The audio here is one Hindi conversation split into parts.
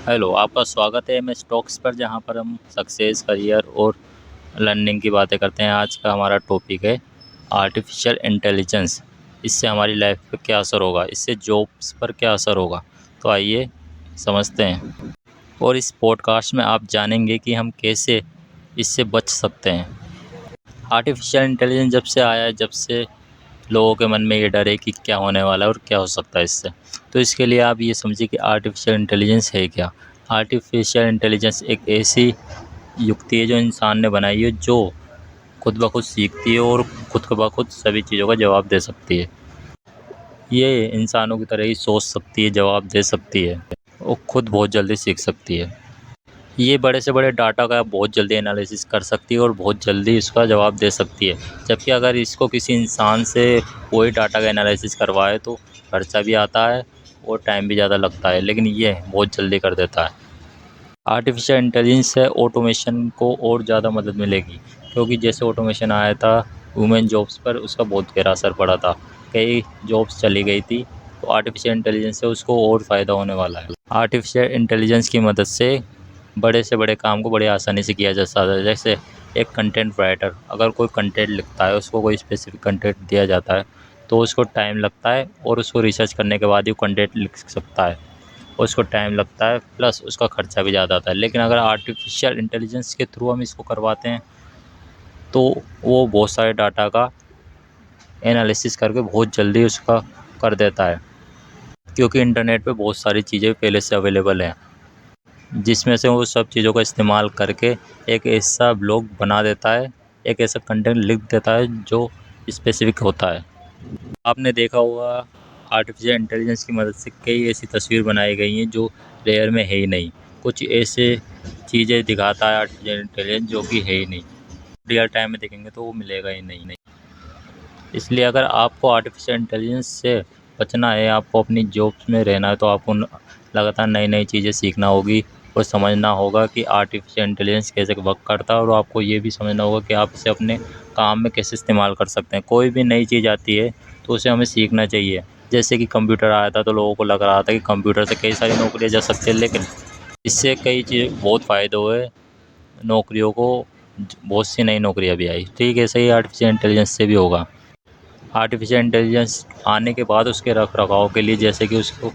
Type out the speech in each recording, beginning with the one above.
हेलो, आपका स्वागत है एमएस टॉक्स पर जहाँ पर हम सक्सेस, करियर और लर्निंग की बातें करते हैं। आज का हमारा टॉपिक है आर्टिफ़िशियल इंटेलिजेंस। इससे हमारी लाइफ पे क्या असर होगा? इससे जॉब्स पर क्या असर होगा? तो आइए समझते हैं। और इस पॉडकास्ट में आप जानेंगे कि हम कैसे इससे बच सकते हैं। आर्टिफ़िशियल इंटेलिजेंस जब से आया है, जब से लोगों के मन में ये डर है कि क्या होने वाला है और क्या हो सकता है इससे। तो इसके लिए आप ये समझिए कि आर्टिफ़िशियल इंटेलिजेंस है क्या? आर्टिफ़िशियल इंटेलिजेंस एक ऐसी युक्ति है जो इंसान ने बनाई है, जो खुद ब खुद सीखती है और खुद ब खुद सभी चीज़ों का जवाब दे सकती है। ये इंसानों की तरह ही सोच सकती है, जवाब दे सकती है और खुद बहुत जल्दी सीख सकती है। ये बड़े से बड़े डाटा का बहुत जल्दी एनालिसिस कर सकती है और बहुत जल्दी इसका जवाब दे सकती है। जबकि अगर इसको किसी इंसान से वही डाटा का एनालिसिस करवाए तो खर्चा भी आता है और टाइम भी ज़्यादा लगता है, लेकिन ये बहुत जल्दी कर देता है। आर्टिफ़िशियल इंटेलिजेंस से ऑटोमेशन को और ज़्यादा मदद मिलेगी, क्योंकि जैसे ऑटोमेशन आया था वुमेन जॉब्स पर, उसका बहुत गहरा असर पड़ा था। कई जॉब्स चली गई थी, तो आर्टिफ़िशियल इंटेलिजेंस से उसको और फ़ायदा होने वाला है। आर्टिफ़िशियल इंटेलिजेंस की मदद से बड़े से बड़े काम को बड़ी आसानी से किया जा सकता है। जैसे एक कंटेंट राइटर अगर कोई कंटेंट लिखता है, उसको कोई स्पेसिफ़िक कंटेंट दिया जाता है, तो उसको टाइम लगता है और उसको रिसर्च करने के बाद ही कंटेंट लिख सकता है। उसको टाइम लगता है, प्लस उसका खर्चा भी ज़्यादा आता है। लेकिन अगर आर्टिफ़िशियल इंटेलिजेंस के थ्रू हम इसको करवाते हैं, तो वो बहुत सारे डाटा का एनालिसिस करके बहुत जल्दी उसका कर देता है, क्योंकि इंटरनेट पे बहुत सारी चीज़ें पहले से अवेलेबल हैं, जिसमें से वो सब चीज़ों का इस्तेमाल करके एक ऐसा ब्लॉग बना देता है, एक ऐसा कंटेंट लिख देता है जो स्पेसिफ़िक होता है। आपने देखा होगा आर्टिफ़िशियल इंटेलिजेंस की मदद से कई ऐसी तस्वीर बनाई गई हैं जो रेयर में है ही नहीं। कुछ ऐसे चीज़ें दिखाता है आर्टिफ़िशियल इंटेलिजेंस जो कि है ही नहीं। रियल टाइम में देखेंगे तो वो मिलेगा ही नहीं। इसलिए अगर आपको आर्टिफ़िशियल इंटेलिजेंस से बचना है, आपको अपनी जॉब्स में रहना है, तो आपको लगातार नई-नई चीज़ें सीखना होगी और समझना होगा कि आर्टिफ़िशियल इंटेलिजेंस कैसे वर्क करता है, और आपको ये भी समझना होगा कि आप इसे अपने काम में कैसे इस्तेमाल कर सकते हैं। कोई भी नई चीज़ आती है तो उसे हमें सीखना चाहिए। जैसे कि कंप्यूटर आया था तो लोगों को लग रहा था कि कंप्यूटर से कई सारी नौकरियाँ जा सकती हैं, लेकिन इससे कई चीज़ बहुत फ़ायदे हुए। नौकरियों को बहुत सी नई नौकरियाँ भी आई। ठीक है, ऐसे ही आर्टिफ़िशियल इंटेलिजेंस से भी होगा। आर्टिफ़िशियल इंटेलिजेंस आने के बाद उसके रख-रखाव के लिए, जैसे कि उसको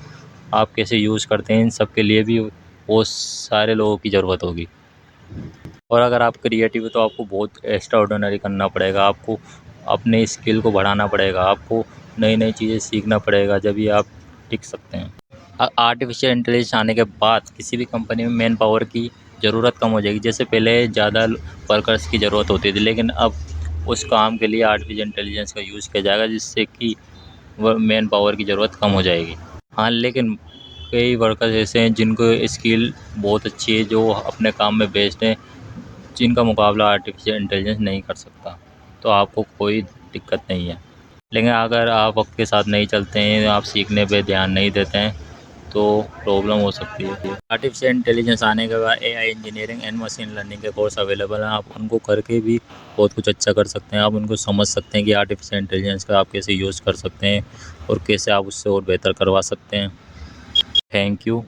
आप कैसे यूज़ करते हैं, इन सब के लिए भी बहुत सारे लोगों की ज़रूरत होगी। और अगर आप क्रिएटिव हो तो आपको बहुत एक्स्ट्रा ऑर्डिनरी करना पड़ेगा, आपको अपने स्किल को बढ़ाना पड़ेगा, आपको नई-नई चीज़ें सीखना पड़ेगा, जभी आप टिक सकते हैं। आर्टिफ़िशियल इंटेलिजेंस आने के बाद किसी भी कंपनी में मैन पावर की ज़रूरत कम हो जाएगी। जैसे पहले ज़्यादा वर्कर्स की ज़रूरत होती थी, लेकिन अब उस काम के लिए आर्टिफ़िशियल इंटेलिजेंस का यूज़ किया जाएगा, जिससे कि वो मैन पावर की ज़रूरत कम हो जाएगी। हाँ, लेकिन कई वर्कर्स ऐसे हैं जिनको स्किल बहुत अच्छी है, जो अपने काम में बेस्ट हैं, जिनका मुकाबला आर्टिफ़िशियल इंटेलिजेंस नहीं कर सकता। तो आपको कोई दिक्कत नहीं है। लेकिन अगर आप वक़्त के साथ नहीं चलते हैं, आप सीखने पे ध्यान नहीं देते हैं, तो प्रॉब्लम हो सकती है। आर्टिफ़िशियल इंटेलिजेंस आने के बाद AI engineering and machine learning के कोर्स अवेलेबल हैं। आप उनको करके भी बहुत कुछ अच्छा कर सकते हैं। आप उनको समझ सकते हैं कि आर्टिफ़िशियल इंटेलिजेंस का आप कैसे यूज़ कर सकते हैं और कैसे आप उससे और बेहतर करवा सकते हैं। Thank you.